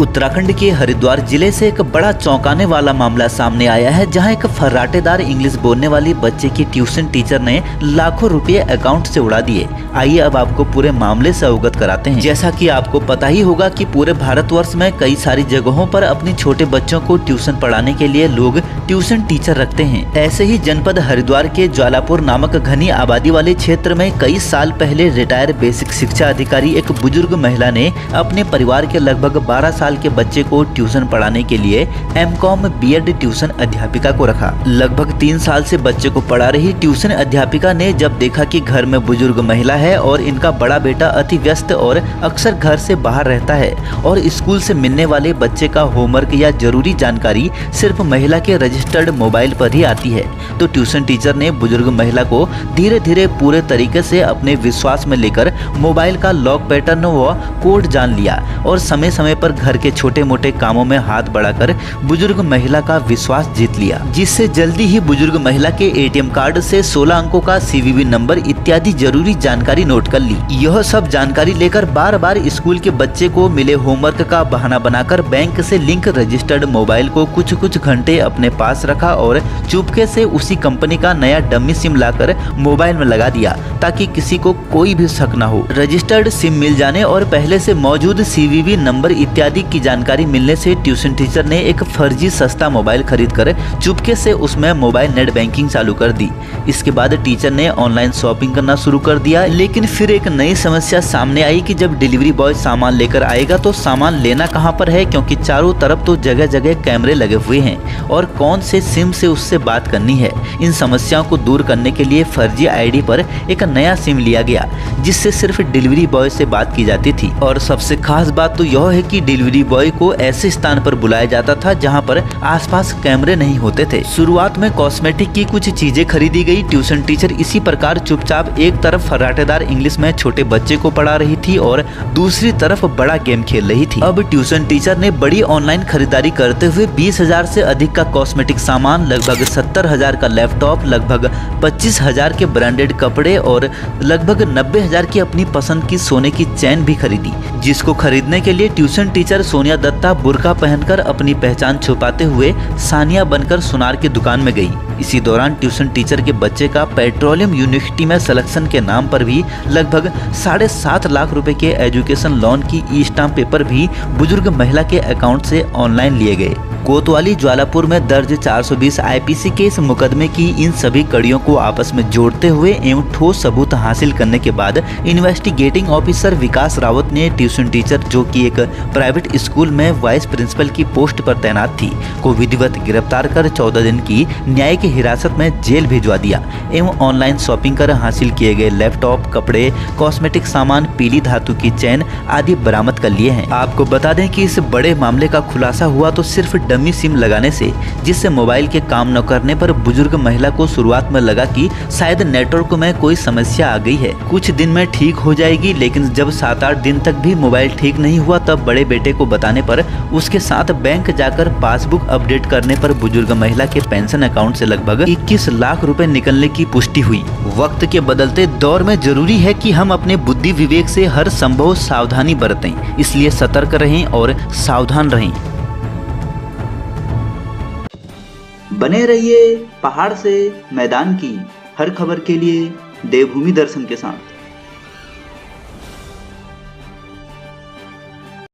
उत्तराखंड के हरिद्वार जिले से एक बड़ा चौंकाने वाला मामला सामने आया है, जहां एक फर्राटेदार इंग्लिश बोलने वाली बच्चे की ट्यूशन टीचर ने लाखों रुपए अकाउंट से उड़ा दिए। आइए अब आपको पूरे मामले से अवगत कराते हैं। जैसा कि आपको पता ही होगा कि पूरे भारतवर्ष में कई सारी जगहों पर अपने छोटे बच्चों को ट्यूशन पढ़ाने के लिए लोग ट्यूशन टीचर रखते हैं। ऐसे ही जनपद हरिद्वार के ज्वालापुर नामक घनी आबादी वाले क्षेत्र में कई साल पहले रिटायर बेसिक शिक्षा अधिकारी एक बुजुर्ग महिला ने अपने परिवार के लगभग 12 साल के बच्चे को ट्यूशन पढ़ाने के लिए एमकॉम बीएड ट्यूशन अध्यापिका को रखा। लगभग 3 साल से बच्चे को पढ़ा रही ट्यूशन अध्यापिका ने जब देखा कि घर में बुजुर्ग महिला है और इनका बड़ा बेटा अति व्यस्त और अक्सर घर से बाहर रहता है और स्कूल से मिलने वाले बच्चे का होमवर्क या जरूरी जानकारी सिर्फ महिला के रजिस्टर्ड मोबाइल पर ही आती है, तो ट्यूशन टीचर ने बुजुर्ग महिला को धीरे धीरे पूरे तरीके से अपने विश्वास में लेकर मोबाइल का लॉक पैटर्न व कोड जान लिया और समय समय पर घर के छोटे मोटे कामों में हाथ बढ़ाकर बुजुर्ग महिला का विश्वास जीत लिया, जिससे जल्दी ही बुजुर्ग महिला के एटीएम कार्ड से 16 अंकों का सीवीवी नंबर इत्यादि जरूरी जानकारी नोट कर ली। यह सब जानकारी लेकर बार बार स्कूल के बच्चे को मिले होमवर्क का बहाना बनाकर बैंक से लिंक रजिस्टर्ड मोबाइल को कुछ घंटे अपने पास रखा और चुपके से उसी कंपनी का नया डमी सिम लाकर मोबाइल में लगा दिया ताकि किसी को कोई भी शक न हो। रजिस्टर्ड सिम मिल जाने और पहले से मौजूद सीवीवी नंबर इत्यादि की जानकारी मिलने से ट्यूशन टीचर ने एक फर्जी सस्ता मोबाइल खरीदकर चुपके से उसमें मोबाइल नेट बैंकिंग चालू कर दी। इसके बाद टीचर ने ऑनलाइन शॉपिंग करना शुरू कर दिया, लेकिन फिर एक नई समस्या सामने आई कि जब डिलीवरी बॉय सामान लेकर आएगा तो सामान लेना कहां पर है, क्योंकि चारों तरफ तो जगह जगह कैमरे लगे हुए हैं और कौन से सिम से उससे बात करनी है। इन समस्याओं को दूर करने के लिए फर्जी आईडी पर एक नया सिम लिया गया, जिससे सिर्फ डिलीवरी बॉय से बात की जाती थी। और सबसे खास बात तो यह है कि डिलीवरी बॉय को ऐसे स्थान पर बुलाया जाता था जहां पर आसपास कैमरे नहीं होते थे। शुरुआत में कॉस्मेटिक की कुछ चीजें खरीदी गई। ट्यूशन टीचर इसी प्रकार चुपचाप एक तरफ फर्राटेदार इंग्लिश में छोटे बच्चे को पढ़ा रही थी और दूसरी तरफ बड़ा गेम खेल रही थी। अब ट्यूशन टीचर ने बड़ी ऑनलाइन खरीदारी करते हुए 20,000 से अधिक का कॉस्मेटिक सामान, लगभग 70,000 का लैपटॉप, लगभग 25,000 के ब्रांडेड कपड़े और लगभग 90,000 की अपनी पसंद की सोने की चैन भी खरीदी, जिसको खरीदने के लिए ट्यूशन टीचर सोनिया दत्ता बुर्का पहनकर अपनी पहचान छुपाते हुए सानिया बनकर सुनार की दुकान में गई। इसी दौरान ट्यूशन टीचर के बच्चे का पेट्रोलियम यूनिवर्सिटी में सिलेक्शन के नाम पर भी लगभग 7.5 लाख रुपए के एजुकेशन लोन की ई स्टाम्प पेपर भी बुजुर्ग महिला के अकाउंट से ऑनलाइन लिए गए। कोतवाली ज्वालापुर में दर्ज 420 आईपीसी के इस मुकदमे की इन सभी कड़ियों को आपस में जोड़ते हुए एवं ठोस सबूत हासिल करने के बाद इन्वेस्टिगेटिंग ऑफिसर विकास रावत ने ट्यूशन टीचर, जो कि एक प्राइवेट स्कूल में वाइस प्रिंसिपल की पोस्ट पर तैनात थी, को विधिवत गिरफ्तार कर 14 दिन की न्यायिक हिरासत में जेल भिजवा दिया एवं ऑनलाइन शॉपिंग कर हासिल किए गए लैपटॉप, कपड़े, कॉस्मेटिक सामान, पीली धातु की चैन आदि बरामद कर लिए हैं। आपको बता दें कि इस बड़े मामले का खुलासा हुआ तो सिर्फ डमी सिम लगाने से, जिससे मोबाइल के काम न करने पर बुजुर्ग महिला को शुरुआत में लगा कि शायद नेटवर्क में कोई समस्या आ गई है, कुछ दिन में ठीक हो जाएगी, लेकिन जब 7-8 दिन तक भी मोबाइल ठीक नहीं हुआ तब बड़े बेटे को बताने पर उसके साथ बैंक जाकर पासबुक अपडेट करने पर बुजुर्ग महिला के पेंशन अकाउंट से लगभग 21 लाख रुपए निकलने की पुष्टि हुई। वक्त के बदलते दौर में जरूरी है कि हम अपने बुद्धि विवेक से हर संभव सावधानी बरतें, इसलिए सतर्क रहें और सावधान रहें। बने रहिए पहाड़ से मैदान की हर खबर के लिए देवभूमि दर्शन के साथ।